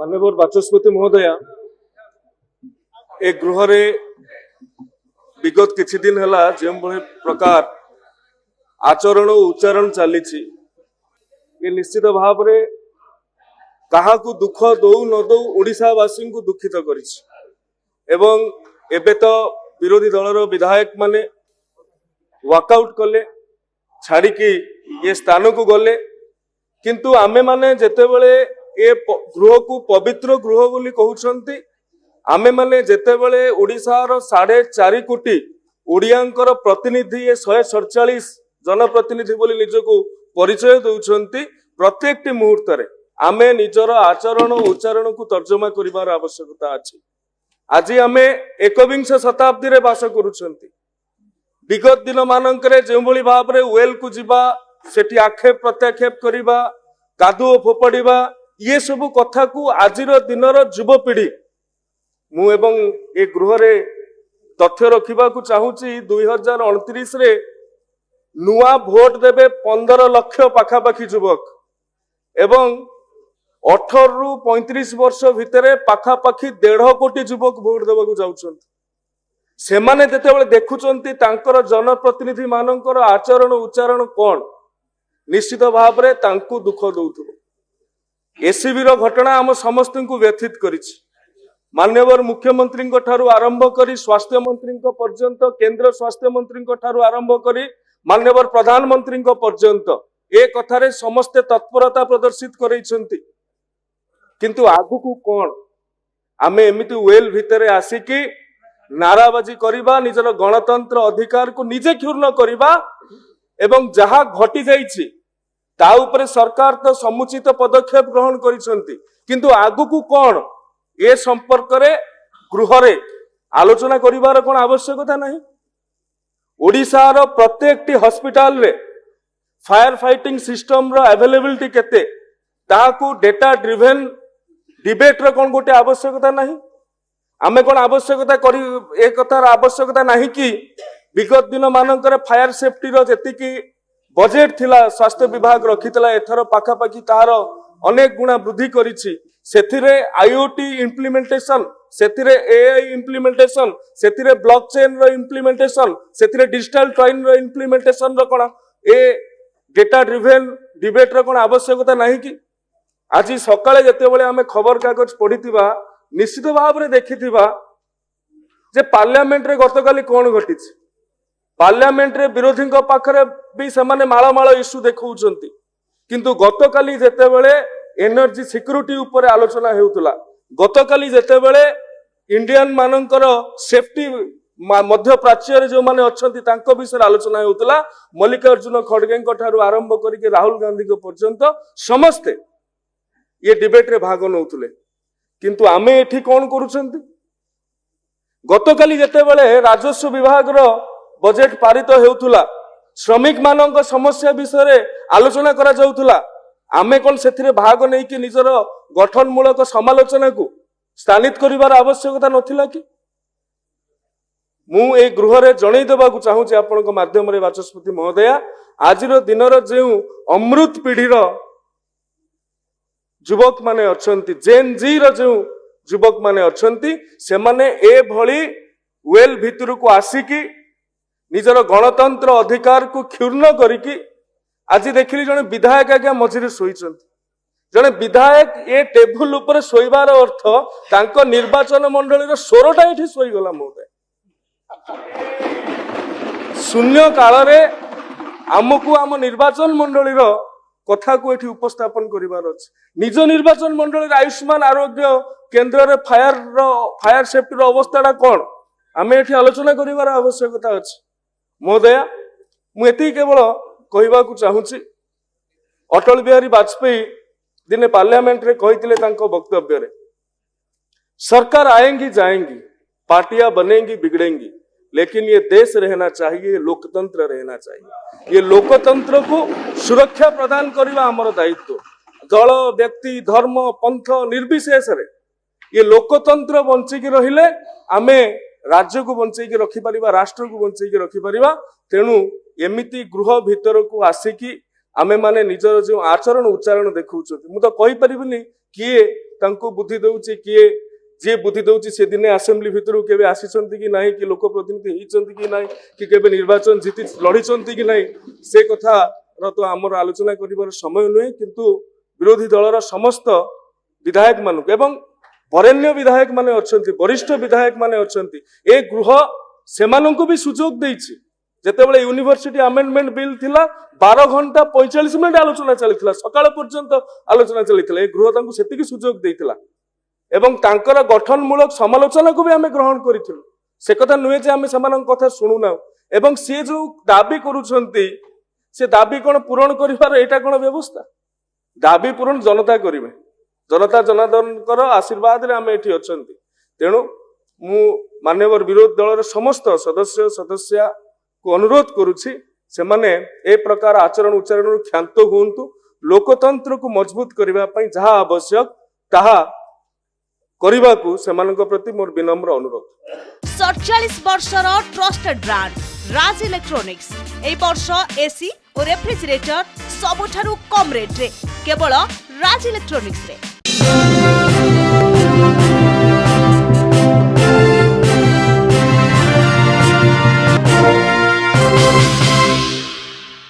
माननीय बाचस्पति महोदय ए गृह रे विगत किछि दिन हला जो प्रकार आचरण और उच्चारण चली ये निश्चित भाव रे कहा को दुख दौ न दौ ओडिशावासी को दुखित करिछि एवं एबे तो विरोधी दलर विधायक माने वॉकआउट कले छाड़ी की ये स्थान को गले किंतु आमे माने जेतेबेले ए गृह को पवित्र गृह बोली कहउछंती आमे माने जेतेबेले ओडिशार 4.5 कोटी ओडियांकर प्रतिनिधि ये 147 जनप्रतिनिधि बोली निजको परिचय दउछंती प्रत्येक मुहूर्त रे आमे निजर आचरण उच्चारण को तर्जमा करिवार आवश्यकता अछि। आज आमे एकविंश शताब्दी रे वास करूछंती विगत दिन मानकरे जो भली भाव रे वेल को जीवा सेठी आक्षेप प्रत्याक्षेप करिबा कादुओ फोपड़िबा ये सब कथा को आजिर दिनर युवपीढ़ी मु एवं ए गृह रे तथ्य रखिबा को चाहूची 2029 रे नुआ भोट देबे 15 लाख पाखापाखी युवक एवं 18 रु 35 वर्ष भितरे पाखापाखी 1.5 कोटी युवक भोट देबा को जाउछंती सेमाने जेतेबेले देखुचंती तांकर जनप्रतिनिधि मानकर आचरण उच्चारण कोन निश्चित भाव रे तांकु दुख दउथबो। एसीबी रो घटना हम समस्त को व्यथित करिछि माननीय मुख्यमंत्री ठारू आरंभ करी स्वास्थ्य मंत्री पर्यंत केंद्र स्वास्थ्य मंत्री ठारू आरंभ करी माननीय प्रधानमंत्री पर्यंत ए कथारे समस्ते तत्परता प्रदर्शित करैछंती किंतु आगु को कोन आमे एमिति वेल भितरे आसिकी नाराबाजी करिबा निजर गणतंत्र अधिकार को निजे क्षुण्ण करिबा एवं जहा घटी जाइछि ता उपरे सरकार तो समुचित पदक्षेप ग्रहण करिसंती किंतु आगु को कोन ए संपर्क रे गृह रे आलोचना करिवार कोन आवश्यकता नहीं। ओडिसा रो प्रत्येक हॉस्पिटल रे फायर फाइटिंग सिस्टम रो अवेलेबिलिटी केते ताकू डेटा ड्रिवेन डिबेट रो कोन गोटे आवश्यकता नहीं। आमे कोन आवश्यकता करी ए कथार आवश्यकता नहीं कि विगत दिन मानकर फायर सेफ्टी रो जेति की बजेट थिला स्वास्थ्य विभाग रखितला एथर पाखापाखी तार अनेक गुणा वृद्धि करिछि सेथिरे आईओटी इम्प्लीमेंटेशन सेथिरे एआई इम्प्लीमेंटेशन सेथिरे ब्लॉकचेन रो इम्प्लीमेंटेशन सेथिरे डिजिटल ट्वाइन रो इम्प्लीमेंटेशन रो कोन ए डेटा ड्रिवेन डिबेट रो कोन आवश्यकता नहीं कि आज सकाळे जेतेबेले आमे खबर कागज पढिथिबा निश्चित भाव रे देखिथिबा जे पार्लियामेंट रे गतकाली कोन घटिछि पार्लियामेंट रे विरोधी पाखरे भी सेमाने माळ माळ इश्यू देखौचंती किंतु गतकाली जेतेबेले एनर्जी सिक्युरिटी ऊपर आलोचना हेउतला गतकाली जेतेबेले इंडियन मानकर सेफ्टी मध्य प्राच्य रे जो माने अछंती तांको विषय आलोचना हेउतला मल्लिकार्जुन खड़गे ठारू आरंभ करिके राहुल गांधी पर्यंत समस्ते ये डिबेट रे भाग नउतले किंतु आमे एठी कोन करूछंती गतकाली जेतेबेले राजस्व विभाग रो बजेट पारित हेउथुला श्रमिक मानक समस्या विषय रे आलोचना करा जाउथुला आमे कोन सेथिरे भाग नै कि निजर गठनमूलक समालोचना को स्थानित करिवार आवश्यकता नथिला कि मु ए गृह रे जणै देबा को चाहू जे आपन को माध्यम रे बाचस्पति महोदय आजिर दिनर जे अमृत पीढ़ी रो युवक माने अछंती जेन जी रो जे युवक माने अछंती से माने ए भली वेल भितर को आसिकी निजर गणतंत्र अधिकार को क्षुण्ण करिकी आज देखिली जने विधायक आज्ञा मझिरे सोईचंती जने विधायक ए टेबुल ऊपर सोईबार अर्थ तांको निर्वाचन मंडली रो सोरटा एठी सोई गला मोते शून्य काल रे हमकु हम निर्वाचन मंडली रो कथा को एठी उपस्थापन करिवार अछि निज निर्वाचन मंडली रे आयुष्मान आरोग्य केंद्र रे फायर सेफ्टी रो अवस्थाटा कोन आमे एठी आलोचना करिवार आवश्यकता अछि। महोदय मु एति केवल कहबा को चाहूची अटल बिहारी वाजपेयी दिने पार्लियामेंट रे कहिथिले तांको वक्तव्य रे सरकार आएंगी जाएंगी पार्टियां बनेंगी बिगड़ेंगी लेकिन ये देश रहना चाहिए लोकतंत्र रहना चाहिए ये लोकतंत्र को सुरक्षा प्रदान करबा हमर दायित्व दल व्यक्ति धर्म पंथ निर्विशेष रे ये लोकतंत्र बंची की रहिले आमे राज्य को बंचई के रखि परिबा राष्ट्र को बंचई के रखि परिबा तेनु एमिति गृह भीतर को आसिकी आमे माने निजर जो आचरण उच्चारण देखौछथि मु तो कहि परिबिनी किए तांको बुद्धि दउची किए जे बुद्धि दउची से दिने असेंबली भितरु केबे आसीचंती कि नाही कि लोक प्रतिनिधि हिचंती कि नाही कि केबे निर्वाचन जीति लड़ीचंती कि नाही से कथा र तो हमर आलोचना करिवार समय नुहे किंतु विरोधी दलर समस्त विधायक मानक एवं वरेण्य विधायक माने अछंती वरिष्ठ विधायक माने अछंती ए गृह सेमानंको भी सुजोग देइछि जेतेबेले यूनिवर्सिटी अमेंडमेंट बिल थिला 12 घंटा 45 मिनिट आलोचना चलिथिला सकाळ पर्यंत आलोचना चलिथिला ए गृह तांको सेतिकी सुजोग देइथिला एवं तांकर गठनमूलक समालोचना को भी आमे ग्रहण करिथिलु से कथा नुहे जे आमे समानक कथा सुनुना एवं से जो दाबी करूछंती से दाबी कोन पूरण करिवार एटा कोन व्यवस्था दाबी पूरण जनता करिवे जनता जनार्दनकर आशीर्वाद रे आमे एठी अछंती तेणु मु मान्यवर विरोध दलर समस्त सदस्य सदस्या को अनुरोध करुछि से माने ए प्रकार आचरण उच्चारण क्षांत हुंतु लोकतंत्र को मजबूत करबा पई जहा आवश्यक ताहा करबा को सेमानक प्रति मोर विनम्र अनुरोध 47 वर्षर ट्रस्टेड ब्रांड राज इलेक्ट्रॉनिक्स ए वर्ष एसी और रेफ्रिजरेटर सबुठारु कम रेट रे केवल राज इलेक्ट्रॉनिक्स रे।